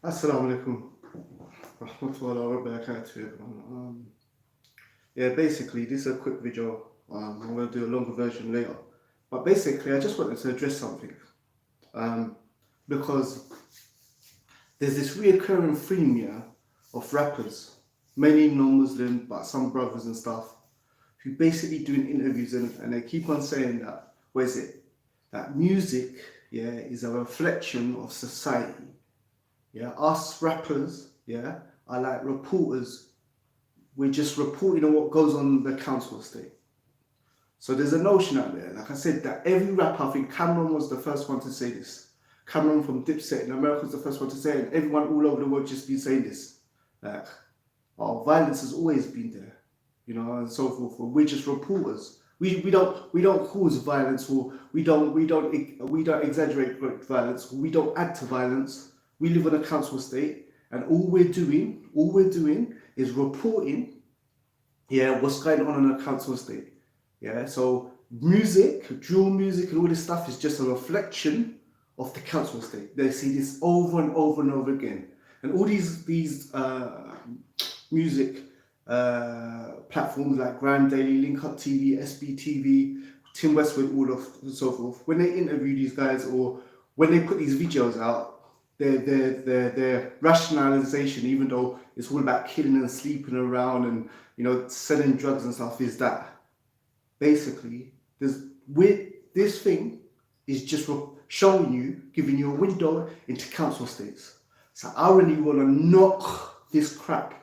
Assalamu alaikum. Rahmatullahi wa barakatuh. Yeah, basically, this is a quick video. I'm going to do a longer version later. But basically, I just wanted to address something. Because there's this reoccurring theme here of rappers, mainly non-Muslim, but some brothers and stuff, who basically doing interviews and they keep on saying that, that music, yeah, is a reflection of society. Yeah, us rappers, yeah, are like reporters. We're just reporting on what goes on in the council estate. So there's a notion out there, like I said, that every rapper, I think Cameron was the first one to say this. Cameron from Dipset in America was the first one to say it, and everyone all over the world just been saying this. Like, oh, violence has always been there, you know, and so forth. We're just reporters. We don't cause violence, or we don't exaggerate violence. We don't add to violence. We live in a council estate, and all we're doing is reporting, yeah, what's going on in a council estate. Yeah, so music, drill music and all this stuff is just a reflection of the council estate. They see this over and over and over again. And all these music platforms like Grand Daily, Link Up TV, SBTV, Tim Westwood, all of and so forth, when they interview these guys or when they put these videos out, their rationalization, even though it's all about killing and sleeping around and, you know, selling drugs and stuff, is that basically this thing is just showing you, giving you a window into council estates. So I really want to knock this crap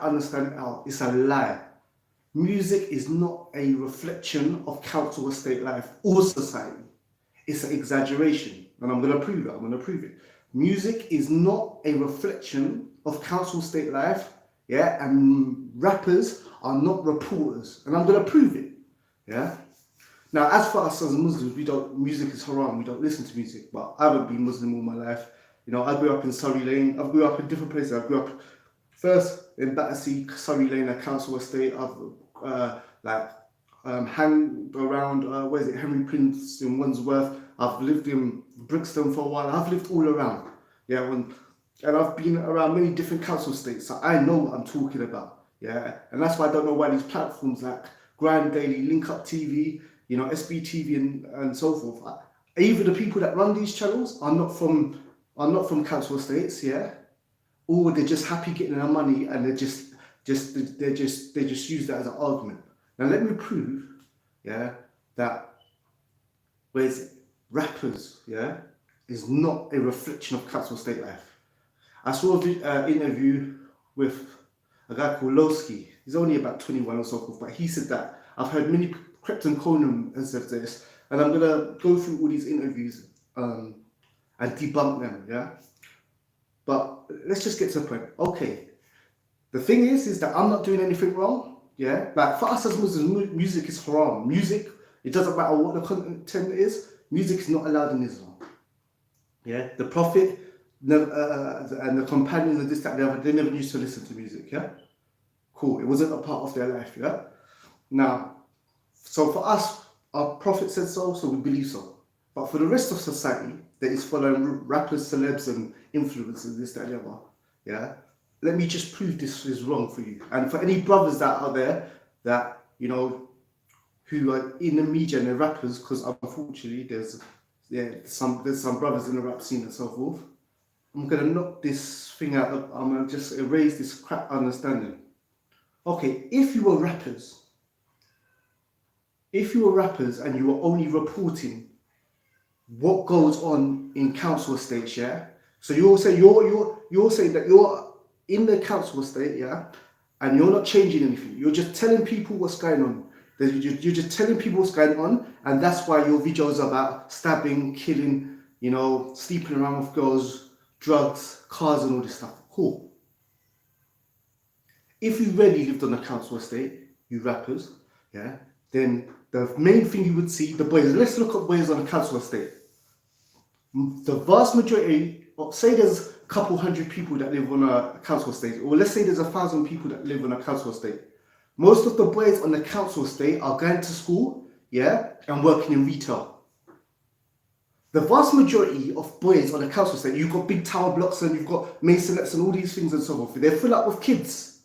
understanding out. It's a lie. Music is not a reflection of council estate life or society. It's an exaggeration. And I'm going to prove it. Music is not a reflection of council estate life, yeah, and rappers are not reporters, and I'm going to prove it, yeah. Now, as for us as Muslims, music is haram, we don't listen to music, but I haven't been Muslim all my life. You know, I grew up in Surrey Lane, I grew up in different places. I grew up first in Battersea, Surrey Lane, a council estate. I've hanged around, Henry Prince in Wandsworth. I've lived in Brixton for a while. I've lived all around, yeah, and I've been around many different council estates, so I know what I'm talking about, yeah. And that's why I don't know why these platforms like Grand Daily, Link Up TV, you know, SBTV and so forth, even the people that run these channels are not from council estates, yeah, or they're just happy getting their money and they just use that as an argument. Now let me prove, yeah, that rappers, yeah, is not a reflection of council estate life. I saw an interview with a guy called Lowski. He's only about 21 or so forth, but he said that. I've heard many Krypton Conan has said this, and I'm gonna go through all these interviews and debunk them, yeah. But let's just get to the point. Okay, the thing is that I'm not doing anything wrong, yeah. Like for us as Muslims, music is haram. Music, it doesn't matter what the content is. Music is not allowed in Islam. Yeah, the Prophet and the companions and this, that, the other, they never used to listen to music. Yeah, cool. It wasn't a part of their life. Yeah. Now, so for us, our Prophet said so, so we believe so. But for the rest of society that is following rappers, celebs, and influencers, this, that, the other, yeah, let me just prove this is wrong for you. And for any brothers that are there that, you know, who are in the media and the rappers, because unfortunately there's some brothers in the rap scene and so forth. I'm gonna knock this thing out. I'm gonna just erase this crap understanding. Okay, if you were rappers and you were only reporting what goes on in council estates, yeah. So you're saying that you're in the council estate, yeah, and you're not changing anything. You're just telling people what's going on. You're just telling people what's going on, and that's why your videos are about stabbing, killing, you know, sleeping around with girls, drugs, cars, and all this stuff. Cool. If you really lived on a council estate, you rappers, yeah, then the main thing you would see, the boys. Let's look at boys on a council estate. The vast majority, say there's a couple hundred people that live on a council estate, or let's say there's 1,000 people that live on a council estate. Most of the boys on the council estate are going to school, yeah, and working in retail. The vast majority of boys on the council estate, you've got big tower blocks and you've got masonettes and all these things and so forth. They're full up with kids.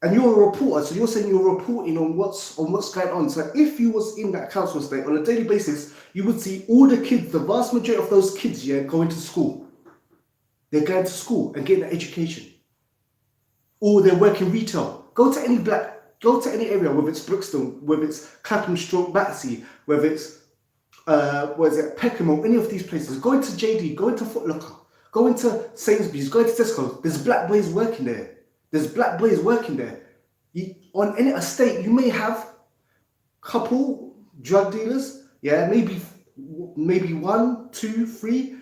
And you're a reporter, so you're saying you're reporting on what's going on. So if you was in that council estate on a daily basis, you would see all the kids, the vast majority of those kids, going to school. They're going to school and getting an education. Or they're working retail. Go to any area, whether it's Brixton, whether it's Clapham Stroke Battersea, whether it's Peckham or any of these places. Go into JD, go into Foot Locker, go into Sainsbury's, go into Tesco. There's black boys working there. On any estate, you may have couple drug dealers, maybe 1, 2, 3,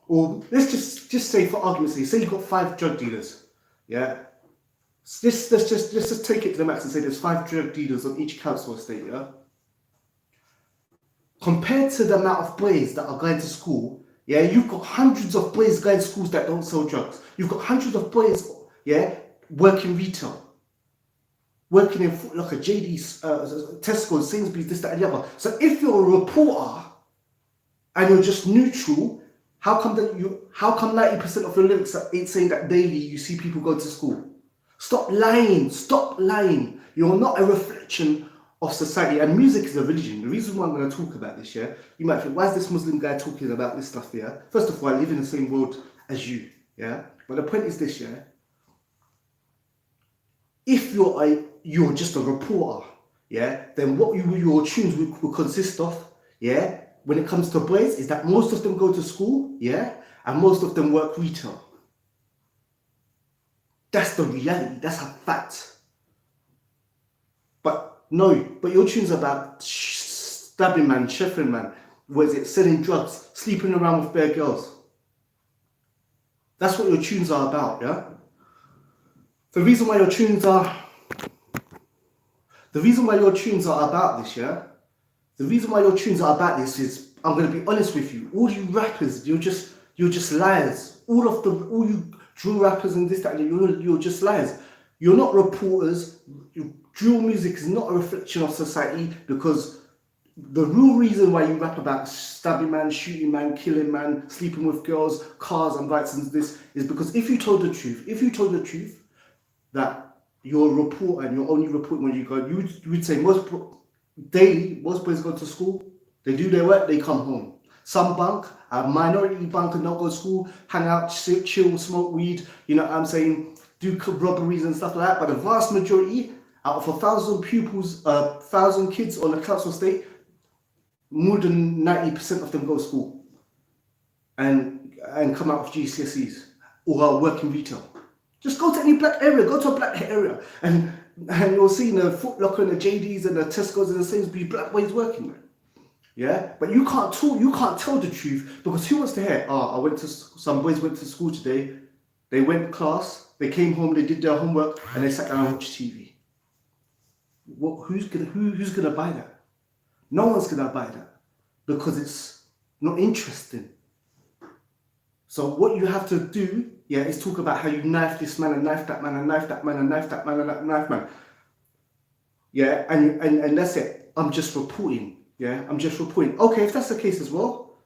or let's just say for argument's sake, say you've got 5 drug dealers, let's just take it to the max and say there's 5 drug dealers on each council estate, Compared to the amount of boys that are going to school, you've got hundreds of boys going to schools that don't sell drugs. You've got hundreds of boys, working retail, working in Foot Locker, JD's, Tesco, Sainsbury's, this, that, and the other. So if you're a reporter and you're just neutral, how come 90% of your lyrics ain't saying that daily you see people go to school? Stop lying. You're not a reflection of society, and music is a religion. The reason why I'm going to talk about this, you might think, why is this Muslim guy talking about this stuff here? First of all, I live in the same world as you, But the point is this, if you're just a reporter, then what your tunes will consist of, when it comes to boys, is that most of them go to school, and most of them work retail. That's the reality. That's a fact. But your tunes are about stabbing man, chefing man, selling drugs, sleeping around with bare girls. That's what your tunes are about, The reason why your tunes are about this, The reason why your tunes are about this is, I'm going to be honest with you, all you rappers, you're just liars. All you drill rappers and this, that, you're just liars. You're not reporters. Drill music is not a reflection of society, because the real reason why you rap about stabbing man, shooting man, killing man, sleeping with girls, cars and bikes and this, is because if you told the truth that you're a reporter and you're only reporting when you go, you would say most boys go to school, they do their work, they come home. Some bunk, a minority bunk, and not go to school, hang out, chill, smoke weed, you know what I'm saying, do robberies and stuff like that. But the vast majority, out of 1,000 pupils, 1,000 kids on the council estate, more than 90% of them go to school and come out of GCSEs or are working retail. Just go to any black area, and you'll see in the Foot Locker and the JDs and the Tesco's and the Sainsbury's, black boys working there. But you can't tell the truth, because who wants to hear, some boys went to school today, they went to class, they came home, they did their homework, and they sat down and watched TV. Who's gonna buy that? No one's gonna buy that, because it's not interesting. So what you have to do, is talk about how you knife this man and knife that man and knife that man and knife that man and knife man. And that's it. I'm just reporting. Okay, if that's the case as well,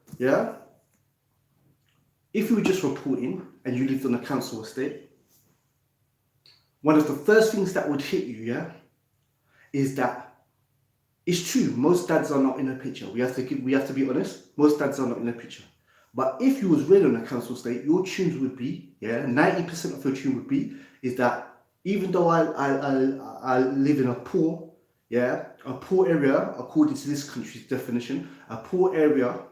if you were just reporting and you lived on a council estate, one of the first things that would hit you, is that it's true, most dads are not in a picture. We have to be honest, most dads are not in a picture. But if you was really on a council estate, your tunes would be, 90% of your tune would be, is that even though I live in a poor area, according to this country's definition, a poor area,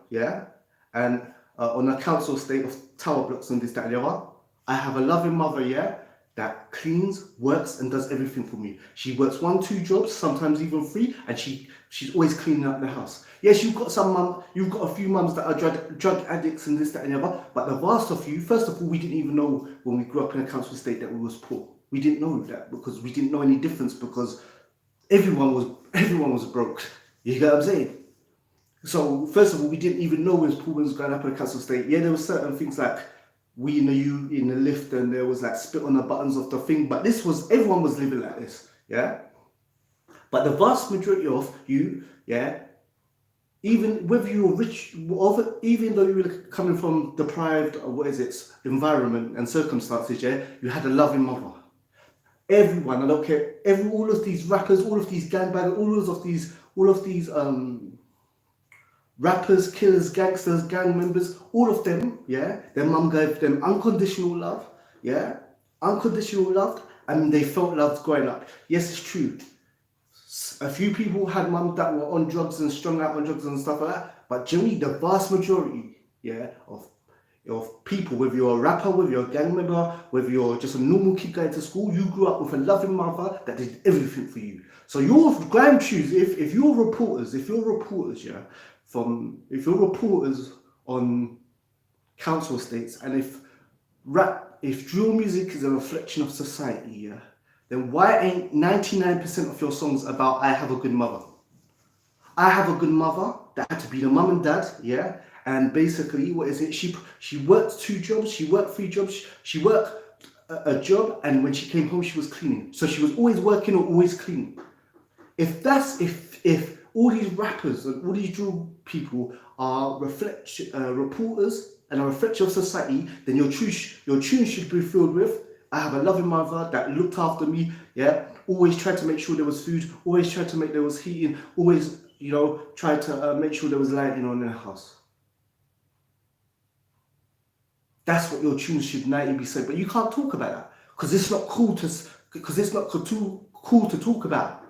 and on a council estate of tower blocks and this, that, and the other, I have a loving mother, that cleans, works, and does everything for me. She works 1, 2 jobs, sometimes even 3, and she's always cleaning up the house. Yes, you've got a few mums that are drug addicts and this, that, and the other, but the vast of you, first of all, we didn't even know when we grew up in a council estate that we was poor. We didn't know that, because we didn't know any difference, because everyone was broke. You get what I'm saying? So first of all, we didn't even know we was poor when we was growing up in a council estate. Yeah, there were certain things like we know you in the lift, and there was like spit on the buttons of the thing, but everyone was living like this, But the vast majority of you, even whether you're rich, even though you were coming from deprived, environment and circumstances, yeah, you had a loving mother. Everyone, I don't care, all of these rappers, all of these gangbangers, all of these rappers, killers, gangsters, gang members, all of them, yeah, their mum gave them unconditional love, yeah, unconditional love, and they felt loved growing up. Yes, it's true. A few people had mums that were on drugs and strung out on drugs and stuff like that, but generally the vast majority, yeah, of people, whether you're a rapper, whether you're a gang member, whether you're just a normal kid going to school, you grew up with a loving mother that did everything for you. So your grand choose, if you're reporters, yeah, if you're reporters on council estates, and if drill music is a reflection of society, yeah, then why ain't 99% of your songs about I have a good mother? I have a good mother that had to be the mum and dad, yeah, and basically, she worked 2 jobs, she worked 3 jobs, she worked a job, and when she came home, she was cleaning. So she was always working or always cleaning. If all these rappers and all these drill people are reporters and a reflection of society, then your tune should be filled with, I have a loving mother that looked after me, yeah, always tried to make sure there was food, always tried to make there was heating, always, tried to make sure there was lighting on in the house. That's what your tunes should now be said, but you can't talk about that because it's not cool too cool to talk about.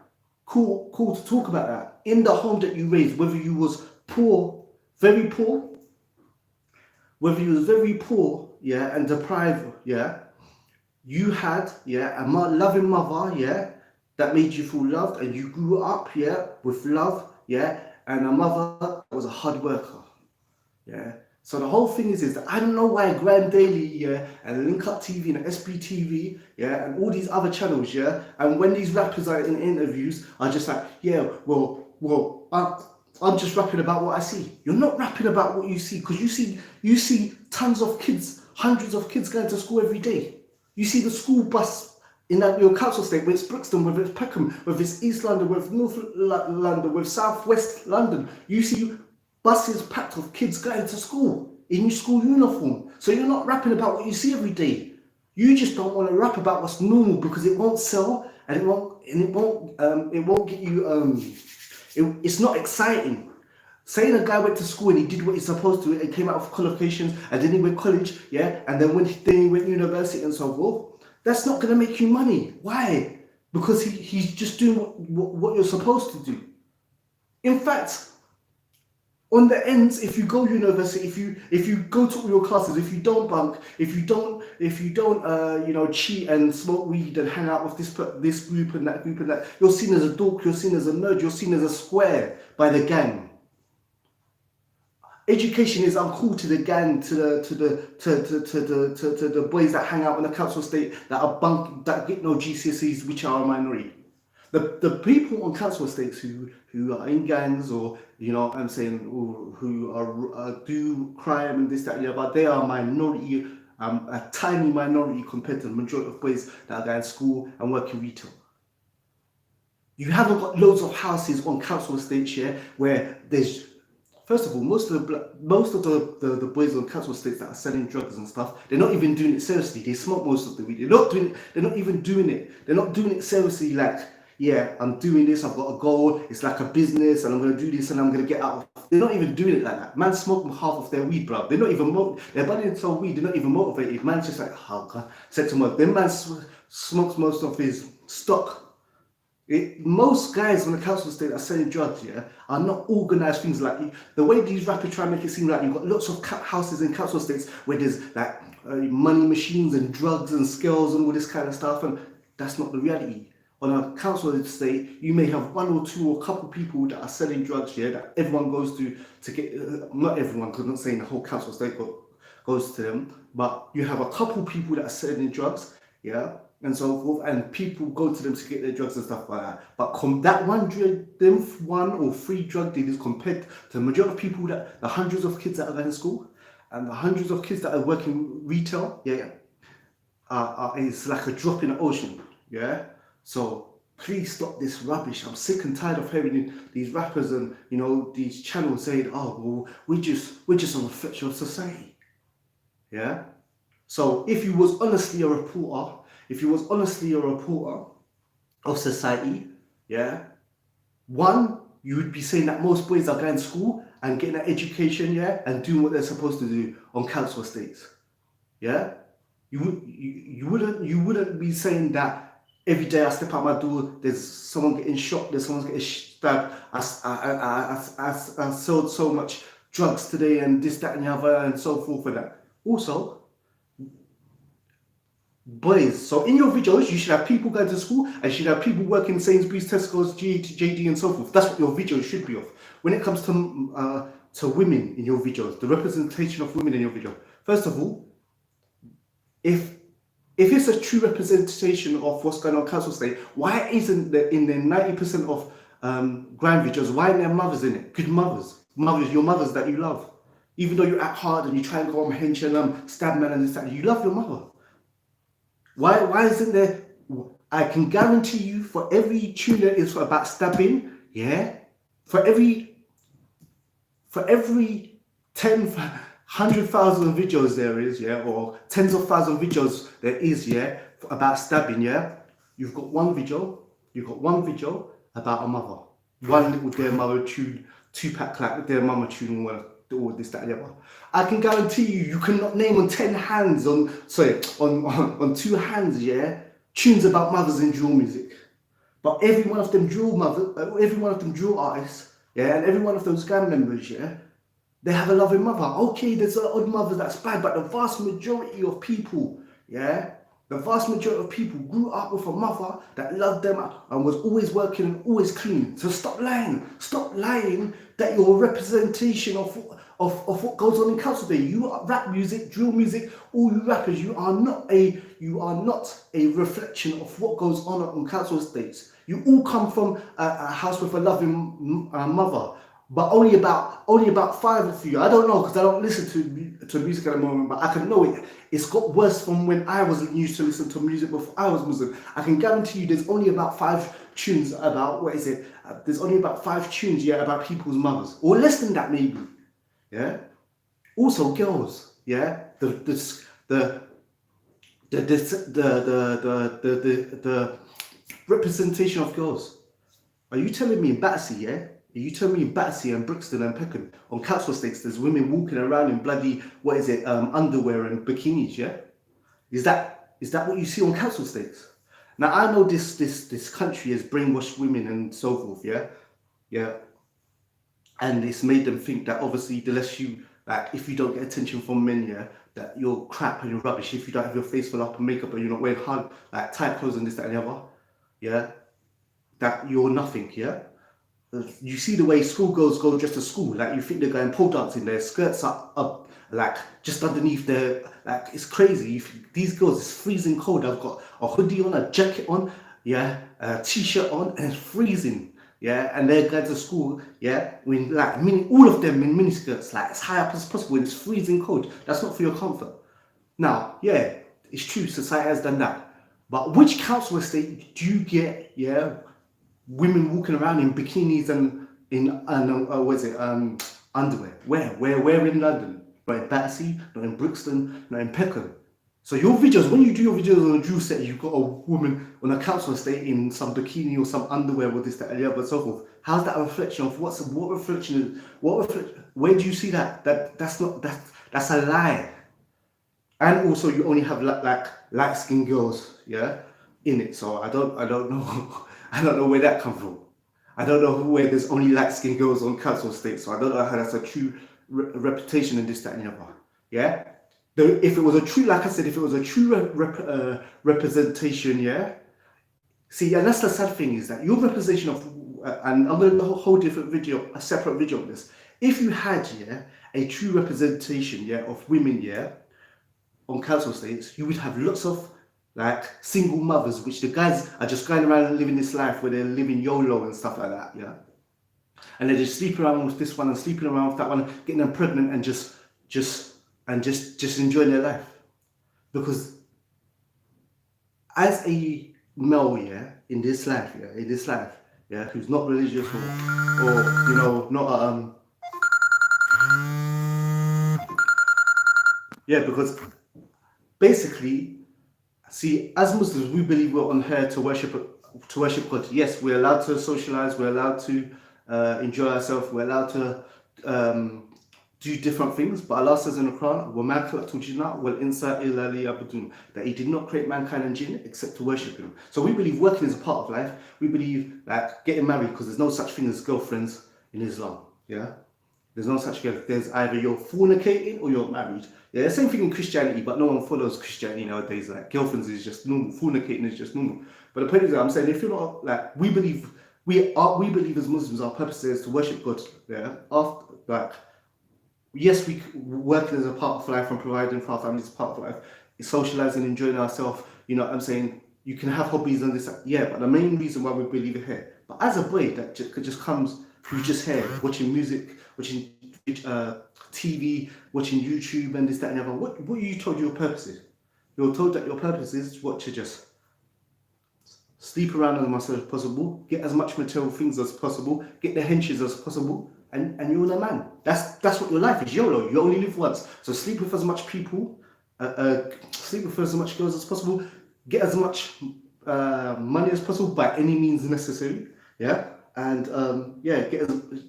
Cool to talk about that in the home that you raised, whether you was poor, very poor, whether you was very poor, yeah, and deprived, yeah, you had, yeah, a loving mother, yeah, that made you feel loved, and you grew up, yeah, with love, yeah, and a mother that was a hard worker, yeah. So the whole thing is that I don't know why Grand Daily, yeah, and Link Up TV and SBTV, yeah, and all these other channels, yeah, and when these rappers are in interviews, are just like, yeah, well, I'm just rapping about what I see. You're not rapping about what you see, because you see tons of kids, hundreds of kids going to school every day. You see the school bus in your council estate, whether it's Brixton, whether it's Peckham, whether it's East London, whether it's North London, whether it's South West London. You see buses packed with kids going to school in your school uniform. So you're not rapping about what you see every day. You just don't want to rap about what's normal because it won't sell and it won't get you. It's not exciting. Saying a guy went to school and he did what he's supposed to and came out with qualifications and then he went college, yeah, and then he went university and so forth. That's not going to make you money. Why? Because he's just doing what you're supposed to do. In fact, on the ends, if you go university, if you go to all your classes, if you don't bunk, if you don't cheat and smoke weed and hang out with this group and that, you're seen as a dork, you're seen as a nerd, you're seen as a square by the gang. Education is uncool to the gang, to the boys that hang out in the council estate that get no GCSEs, which are a minority. The people on council estates who are in gangs or, who are do crime and this, that, and the other, they are a minority, a tiny minority compared to the majority of boys that are going to school and work in retail. You haven't got loads of houses on council estates here where there's, first of all, most of the boys on council estates that are selling drugs and stuff, they're not even doing it seriously. They smoke most of the weed. They're not even doing it. They're not doing it seriously like, yeah, I'm doing this, I've got a goal, it's like a business and I'm going to do this and I'm going to get out. They're not even doing it like that. Man smoking half of their weed, bro. They're not even, they're buddying to sell weed, they're not even motivated. Man's just like, oh God, said to him, then man smokes most of his stock. Most guys on the council estate that are selling drugs, yeah, are not organised things like the way these rappers try and make it seem like you've got lots of houses in council estates where there's like money machines and drugs and scales and all this kind of stuff, and that's not the reality. On a council estate, you may have one or two or a couple people that are selling drugs here that everyone goes to get, not everyone, because I'm not saying the whole council estate goes to them, but you have a couple people that are selling drugs, yeah, and so forth, and people go to them to get their drugs and stuff like that. But that one or 3 drug dealers compared to the majority of people, the hundreds of kids that are going to school and the hundreds of kids that are working retail, yeah, it's like a drop in the ocean, yeah. So Please stop this rubbish. I'm sick and tired of hearing these rappers and, you know, these channels saying, oh, well, we're just a reflection of society. Yeah? So if you was honestly a reporter, of society, yeah, one, you would be saying that most boys are going to school and getting an education, yeah, and doing what they're supposed to do on council estates. Yeah? You wouldn't be saying that every day I step out my door, there's someone getting shot, there's someone getting stabbed. I sold so much drugs today and this, that, and the other, and so forth and that. Also, boys, so in your videos, you should have people going to school and you should have people working Sainsbury's, Tesco's, JD, and so forth. That's what your videos should be of. When it comes to women in your videos, the representation of women in your video, first of all, if it's a true representation of what's going on council estate, why isn't there in the 90% of grand videos, why aren't there mothers in it? Good mothers, your mothers that you love. Even though you act hard and you try and go on hench and stab men and this, that, you love your mother. Why isn't there? I can guarantee you, for every tune that is about stabbing, yeah, for every 10, 100,000 videos there is, yeah, or tens of thousands of videos there is, yeah, about stabbing, yeah, you've got one video about a mother, one little Dear Mother tune, Tupac like Dear Mama tune, all this, that, and the other. I can guarantee you cannot name on 10 hands, on 2 hands, yeah, tunes about mothers in drill music. But every one of them drill artists, yeah, and every one of those gang members, yeah, they have a loving mother. Okay, there's an odd mother that's bad, but the vast majority of people, yeah, grew up with a mother that loved them and was always working and always clean. So stop lying that you're a representation of what goes on in council day. You are rap music, drill music, all you rappers, you are not a reflection of what goes on council estates. You all come from a house with a loving mother. But only about 5 of you. I don't know, because I don't listen to music at the moment, but I can know it. It's got worse from when I was used to listen to music before I was Muslim. I can guarantee you there's only about 5 tunes about, there's only about 5 tunes, yeah, about people's mothers. Or less than that maybe. Yeah? Also girls, yeah? The representation of girls. Are you telling me in Battersea, yeah? You tell me in Battersea and Brixton and Peckham on council estates, there's women walking around in bloody, underwear and bikinis, yeah? Is that what you see on council estates? Now, I know this country has brainwashed women and so forth, yeah? Yeah. And it's made them think that obviously the less you, if you don't get attention from men, yeah, that you're crap and you're rubbish. If you don't have your face full up and makeup and you're not wearing hard, tight clothes and this, that, and the other, yeah? That you're nothing, yeah? You see the way schoolgirls go dressed to school, you think they're going pole dancing, their skirts are up, just underneath their, it's crazy. These girls, it's freezing cold. I've got a hoodie on, a jacket on, yeah, a t-shirt on, and it's freezing, yeah, and they're going to school, yeah, all of them in miniskirts, as high up as possible, and it's freezing cold. That's not for your comfort. Now, yeah, it's true, society has done that, but which council estate do you get, yeah, women walking around in bikinis and in underwear? Where in London? Not in Battersea, not in Brixton, not in Peckham. So your videos, when you do your videos on a drill set, you've got a woman on a council estate in some bikini or some underwear or this, that, and the other, and so forth. How's that a reflection of where do you see that? That's a lie. And also, you only have light-skinned girls, yeah, in it. So I don't know. I don't know where that comes from. I don't know where there's only light-skinned girls on council estates, so I don't know how that's a true reputation in this, that, and the other. Yeah? If it was a true, like I said, if it was a true representation, yeah? See, and that's the sad thing, is that your representation of, and I'm going to do a whole different video, a separate video on this. If you had, yeah, a true representation, yeah, of women, yeah, on council estates, you would have lots of single mothers, which the guys are just going around and living this life where they're living YOLO and stuff like that, yeah. And they're just sleeping around with this one and sleeping around with that one, getting them pregnant and just enjoying their life. Because as a male, yeah, in this life, yeah, who's not religious or you know, not yeah, because basically, see, as Muslims, we believe we're on here to worship God. Yes, we're allowed to socialize, we're allowed to enjoy ourselves, we're allowed to do different things. But Allah says in the Quran, وَمَا خَلَقْتُ الْجِنَّ وَالْإِنسَ إِلَّا لِيَعْبُدُونِ, that He did not create mankind and jinn except to worship Him. So we believe working is a part of life. We believe like getting married, because there's no such thing as girlfriends in Islam. Yeah. There's no such thing. There's either you're fornicating or you're married. Yeah, same thing in Christianity, but no one follows Christianity nowadays. Like girlfriends is just normal, fornicating is just normal. But the point is that I'm saying, if you're not like, we believe as Muslims, our purpose is to worship God. Yeah, after like, yes, we working as a part of life and providing for our families as part of life, socializing, enjoying ourselves. You know what I'm saying? You can have hobbies and this, yeah. But the main reason why we believe it here. But as a boy, that just comes. Who's just here watching music, watching TV, watching YouTube and this, that and the other. What are you told your purpose is? You're told that your purpose is what, to just sleep around as much as possible, get as much material things as possible, get the henches as possible, and you're the man. That's what your life is. YOLO. You only live once. So sleep with as much people, sleep with as much girls as possible, get as much money as possible by any means necessary. Yeah. And yeah,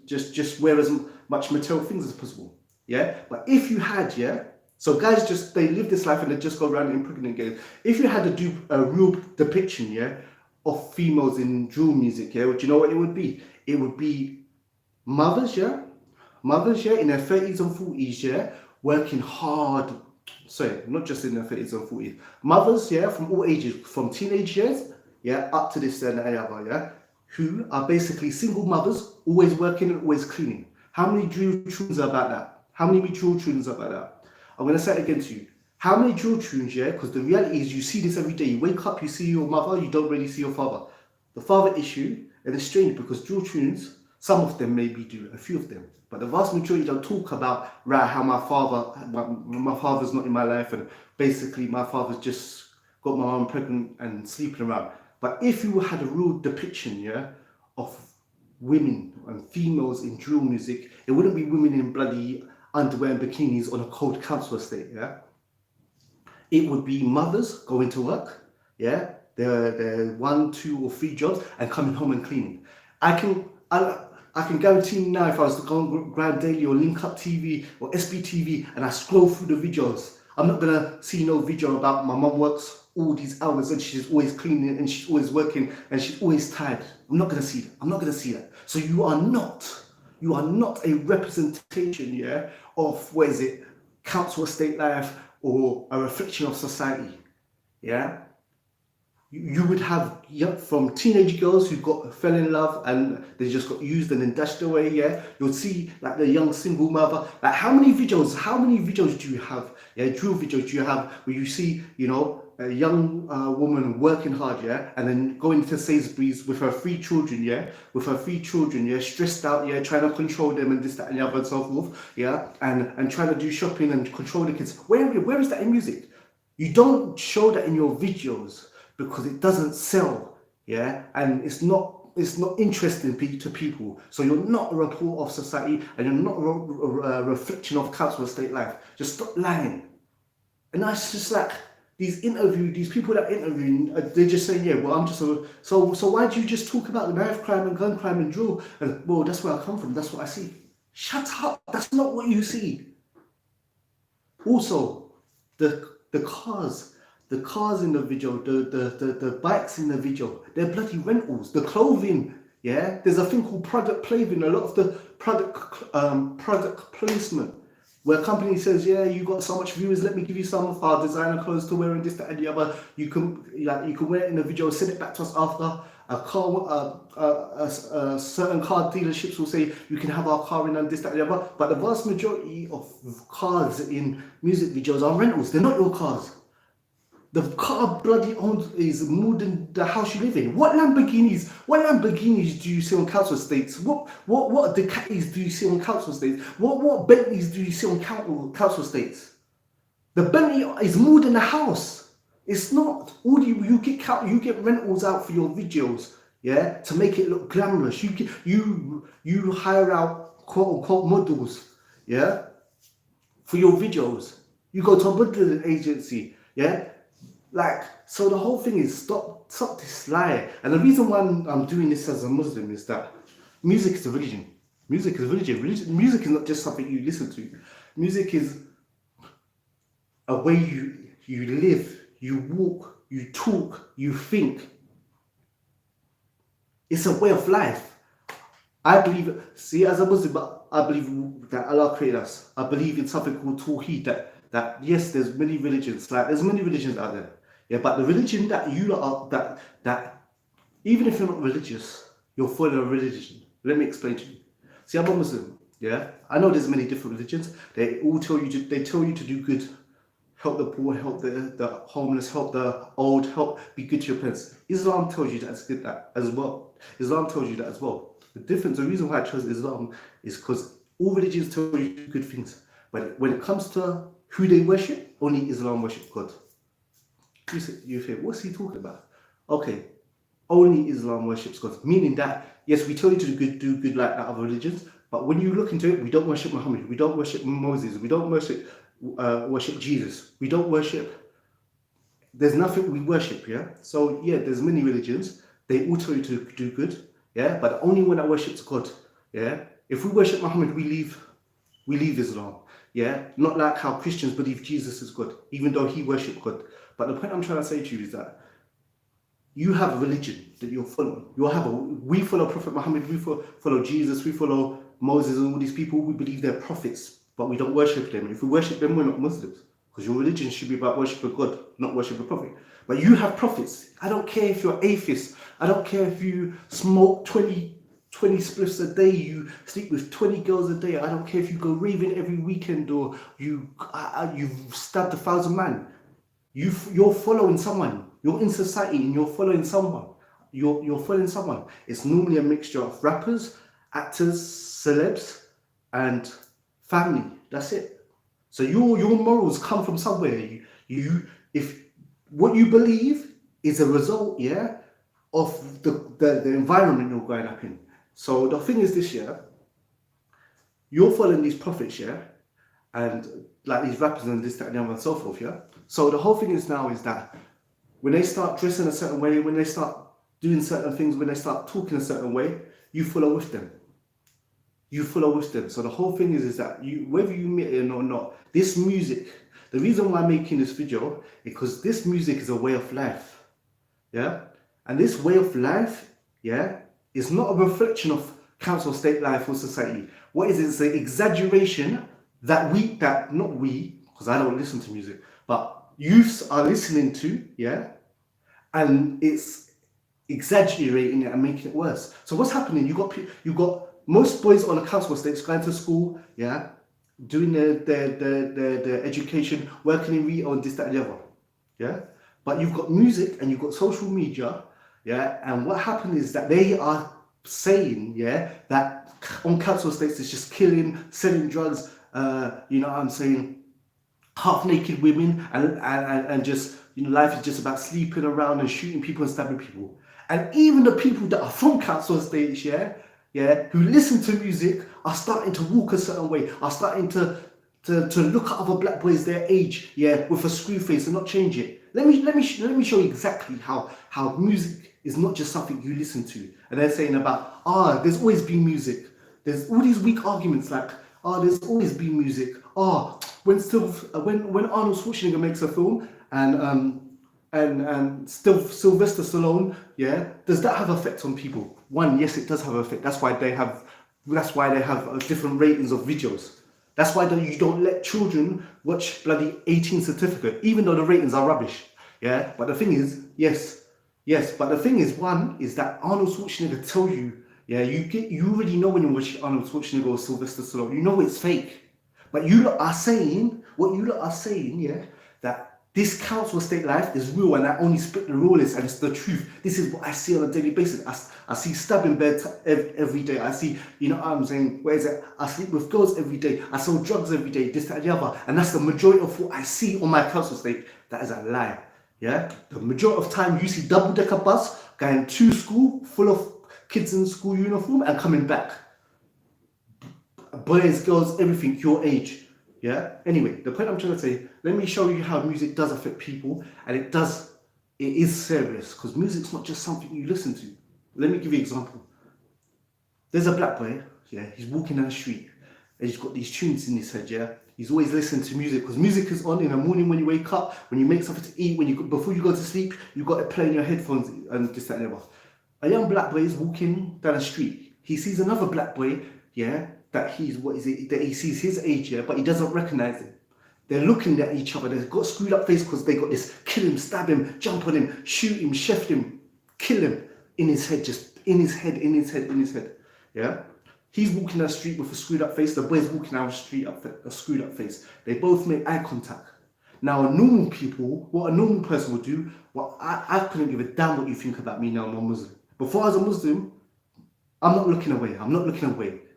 just wear as much material things as possible. Yeah, but if you had, yeah, so guys they live this life and they just go around impregnate girls. If you had to do a real depiction, yeah, of females in drill music, yeah, do you know what it would be? It would be mothers, yeah, in their 30s and 40s, yeah, working hard. Sorry, not just in their 30s and 40s. Mothers, yeah, from all ages, from teenage years, yeah, up to this and that, yeah, who are basically single mothers, always working and always cleaning. How many drill tunes are about that? How many drill tunes are about that? I'm going to say it again to you. How many drill tunes, yeah? Because the reality is you see this every day. You wake up, you see your mother, you don't really see your father. The father issue, and it's strange because drill tunes, some of them maybe do, a few of them. But the vast majority don't talk about, right, how my father's not in my life and basically my father's just got my mum pregnant and sleeping around. But if you had a real depiction, yeah, of women and females in drill music, it wouldn't be women in bloody underwear and bikinis on a cold council estate, yeah. It would be mothers going to work, yeah, their 1, 2 or 3 jobs and coming home and cleaning. I can guarantee you now, if I was to go on Grand Daily or Link Up TV or SBTV and I scroll through the videos, I'm not gonna see no video about my mum works all these hours and she's always cleaning and she's always working and she's always tired. I'm not gonna see that. I'm not gonna see that. So you are not a representation, yeah, of what is it, council estate life or a reflection of society, yeah. You would have, yeah, from teenage girls who fell in love and they just got used and then dashed away, yeah. You'll see like the young single mother. Like how many videos do you have, yeah, drill videos do you have where you see, you know, a young woman working hard, yeah, and then going to Sainsbury's with her 3 children, yeah, stressed out, yeah, trying to control them and this, that and the other and so forth, yeah, and trying to do shopping and control the kids. Where is that in music? You don't show that in your videos because it doesn't sell, yeah, and it's not interesting to people. So you're not a report of society and you're not a reflection of council estate life. Just stop lying. And that's just like these people that interview, they just say, yeah, well, I'm just so why do you just talk about the knife crime and gun crime and drill? And well, that's where I come from, that's what I see. Shut up, that's not what you see. Also, the cars in the video, the bikes in the video, they're bloody rentals. The clothing, yeah, there's a thing called product placement. A lot of the product placement, where a company says, yeah, you got so much viewers, let me give you some of our designer clothes to wear and this, that, and the other. You can wear it in the video, send it back to us after. Certain car dealerships will say you can have our car in and this, that, and the other. But the vast majority of cars in music videos are rentals. They're not your cars. The car bloody owned is more than the house you live in. What Lamborghinis do you see on council estates? What Ducatis do you see on council estates? What Bentleys do you see on council estates? The Bentley is more than a house. It's not. All you get rentals out for your videos, yeah, to make it look glamorous. You hire out quote unquote models, yeah, for your videos. You go to a modeling agency, yeah. Like, so the whole thing is stop this lie. And the reason why I'm doing this as a Muslim is that music is a religion. Music is a religion. Music is not just something you listen to. Music is a way you live, you walk, you talk, you think. It's a way of life. I believe, see, as a Muslim, I believe that Allah created us. I believe in something called Tawheed, that yes, there's many religions, like there's many religions out there. Yeah, but the religion that you are, that even if you're not religious, you're following a religion. Let me explain to you. See, I'm a Muslim, yeah? I know there's many different religions. They all tell you to do good, help the poor, help the homeless, help the old, be good to your parents. Islam tells you that as well. Islam tells you that as well. The reason why I chose Islam is because all religions tell you good things. But when it comes to who they worship, only Islam worship God. You think, what's he talking about? Okay, only Islam worships God. Meaning that, yes, we tell you to do good like that other religions, but when you look into it, we don't worship Muhammad, we don't worship Moses, we don't worship Jesus, we don't worship, there's nothing we worship, yeah? So yeah, there's many religions, they all tell you to do good, yeah? But the only one that worships God, yeah? If we worship Muhammad, we leave Islam, yeah? Not like how Christians believe Jesus is God, even though he worshipped God. But the point I'm trying to say to you is that you have a religion that you're following. We follow Prophet Muhammad, we follow Jesus, we follow Moses and all these people. We believe they're prophets, but we don't worship them. And if we worship them, we're not Muslims. Because your religion should be about worshiping God, not worshiping Prophet. But you have prophets. I don't care if you're atheist. I don't care if you smoke 20 spliffs a day, you sleep with 20 girls a day. I don't care if you go raving every weekend or you've stabbed 1,000 men. You're following someone. You're in society and you're following someone. You're following someone. It's normally a mixture of rappers, actors, celebs, and family. That's it. So your morals come from somewhere. If what you believe is a result, yeah, of the environment you're growing up in. So the thing is this, yeah, you're following these prophets, yeah, and like these rappers and this, that, and the other and so forth, yeah. So the whole thing is now is that when they start dressing a certain way, when they start doing certain things, when they start talking a certain way, you follow with them. You follow with them. So the whole thing is that whether you admit it or not, this music, the reason why I'm making this video is because this music is a way of life. Yeah? And this way of life, yeah, is not a reflection of council state life or society. What is it? It's an exaggeration that not we, because I don't listen to music, but youths are listening to, yeah, and it's exaggerating it and making it worse. So what's happening? You got most boys on the council estates going to school, yeah, doing their education, working in retail and this, that, and the other, yeah. But you've got music and you've got social media, yeah, and what happened is that they are saying, yeah, that on council estates it's just killing, selling drugs, you know what I'm saying, half-naked women, and just, you know, life is just about sleeping around and shooting people and stabbing people. And even the people that are from council estates, yeah, who listen to music are starting to walk a certain way, are starting to look at other black boys their age, yeah, with a screw face and not change it. Let me show you exactly how music is not just something you listen to. And they're saying about, there's always been music. There's all these weak arguments like, there's always been music. When Arnold Schwarzenegger makes a film and Sylvester Stallone, yeah, does that have effect on people? One, yes, it does have effect. That's why they have different ratings of videos. That's why you don't let children watch bloody 18 certificate, even though the ratings are rubbish. Yeah, but the thing is, yes. But the thing is, one is that Arnold Schwarzenegger tell you, yeah, you already know when you watch Arnold Schwarzenegger or Sylvester Stallone, you know it's fake. But you lot are saying, yeah, that this council state life is real and I only spit the realest and it's the truth. This is what I see on a daily basis. I see stabbing beds every day. I see, you know what I'm saying, I sleep with girls every day. I sell drugs every day, this, that, and the other. And that's the majority of what I see on my council state. That is a lie. Yeah, the majority of time you see double-decker bus going to school full of kids in school uniform and coming back. Boys, girls, everything your age. Yeah. Anyway, the point I'm trying to say, let me show you how music does affect people, and it is serious, because music's not just something you listen to. Let me give you an example. There's a black boy, yeah, he's walking down the street and he's got these tunes in his head, yeah. He's always listening to music, because music is on in the morning when you wake up, when you make something to eat, before you go to sleep, you got to play in your headphones and this, that, and the other. A young black boy is walking down the street. He sees another black boy, yeah, that he sees his age, yeah, but he doesn't recognize him. They're looking at each other. They've got screwed up face because they got this kill him, stab him, jump on him, shoot him, chef him, kill him in his head, just in his head. Yeah? He's walking down the street with a screwed up face. The boy's walking down the street with a screwed up face. They both make eye contact. Now, what a normal person would do, I couldn't give a damn what you think about me now, I'm a Muslim. Before I was a Muslim, I'm not looking away.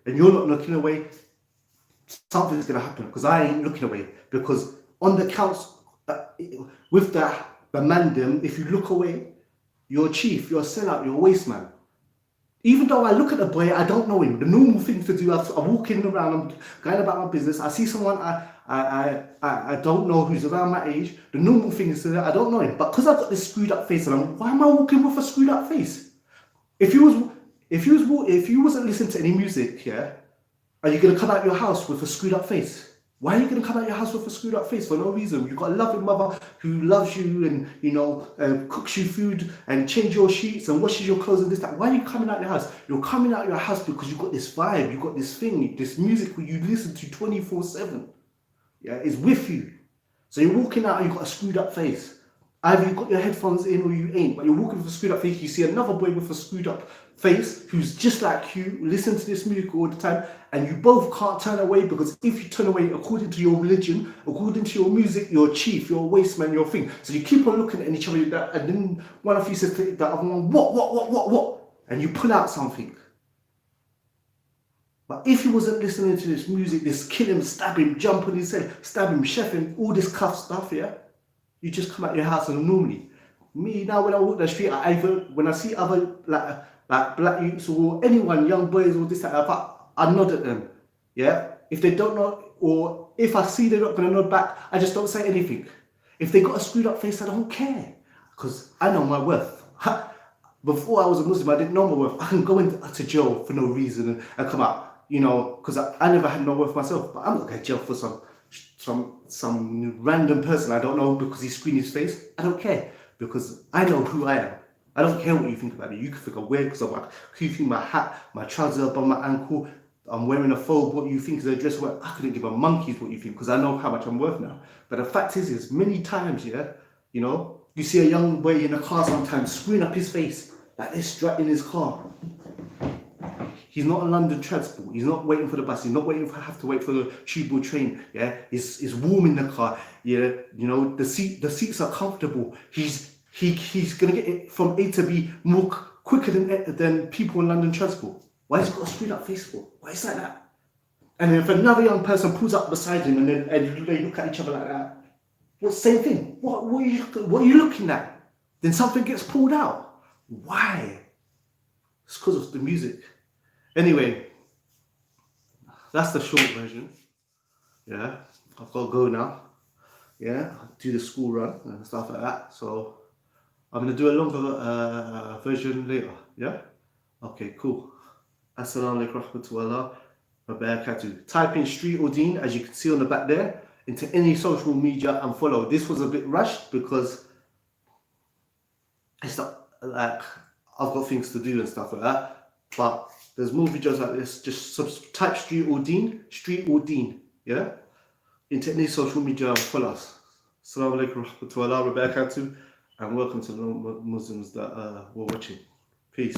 And you're not looking away. Something's going to happen, because I ain't looking away. Because on the counts, with the mandem, if you look away, you're a chief, you're a sellout, you're a waste man. Even though I look at the boy, I don't know him. The normal thing to do, I'm walking around, I'm going about my business, I see someone I don't know who's around my age, the normal thing is that I don't know him. But because I've got this screwed up face, and why am I walking with a screwed up face? If you wasn't listening to any music, yeah, are you going to come out your house with a screwed up face? Why are you going to come out your house with a screwed up face for no reason? You've got a loving mother who loves you and, you know, cooks you food and changes your sheets and washes your clothes and this, that. Why are you coming out your house? You're coming out your house because you've got this vibe, you've got this thing, this music where you listen to 24/7. Yeah, it's with you. So you're walking out and you've got a screwed up face. Either you've got your headphones in or you ain't, but you're walking with a screwed up face. You see another boy with a screwed up face who's just like you, listen to this music all the time, and you both can't turn away, because if you turn away, according to your religion, according to your music, you're a chief, you're a waste man, you're a thing. So you keep on looking at each other, and then one of you says to the other one, what? And you pull out something. But if you wasn't listening to this music, this kill him, stab him, jump on his head, stab him, chef him, all this cuff stuff, yeah? You just come out your house, and normally, me now when I walk the street, when I see other like black youths or anyone, young boys or this, that, I nod at them. Yeah? If they don't know, or if I see they're not going to nod back, I just don't say anything. If they got a screwed up face, I don't care, because I know my worth. Before I was a Muslim, I didn't know my worth. I can go into jail for no reason and come out, you know, because I never had no worth myself. But I'm not going to jail for some random person I don't know because he screened his face. I don't care, because I know who I am. I don't care what you think about me. You can think I'm weird because I'm keeping my hat, my trousers up on my ankle, I'm wearing a phobe, what you think is a dress. Well, I couldn't give a monkey's what you think, because I know how much I'm worth now. But the fact is many times, yeah, you know, you see a young boy in a car sometimes screwing up his face like this, strut in his car. He's not on London transport. He's not waiting for the bus. He's not have to wait for the tube or train. Yeah, it's warm in the car. Yeah, you know, the seats are comfortable. He's gonna get it from A to B more quicker than people in London transport. Why has he got a screwed up face for? Why is like that? And then if another young person pulls up beside him and they look at each other like that, well, same thing. What are you looking at? Then something gets pulled out. Why? It's because of the music. Anyway, that's the short version. Yeah, I've got to go now. Yeah, do the school run and stuff like that. So I'm going to do a longer version later. Yeah? Okay, cool. Assalamu alaikum rahmatullah wa barakatuh. Type in Streetordeentv, as you can see on the back there, into any social media and follow. This was a bit rushed because it's not like I've got things to do and stuff like that. But there's more videos like this. Just type Streetordeentv, yeah? Into any social media and follow us. Assalamu alaikum rahmatullah wa barakatuh. And welcome to the Muslims that were watching. Peace.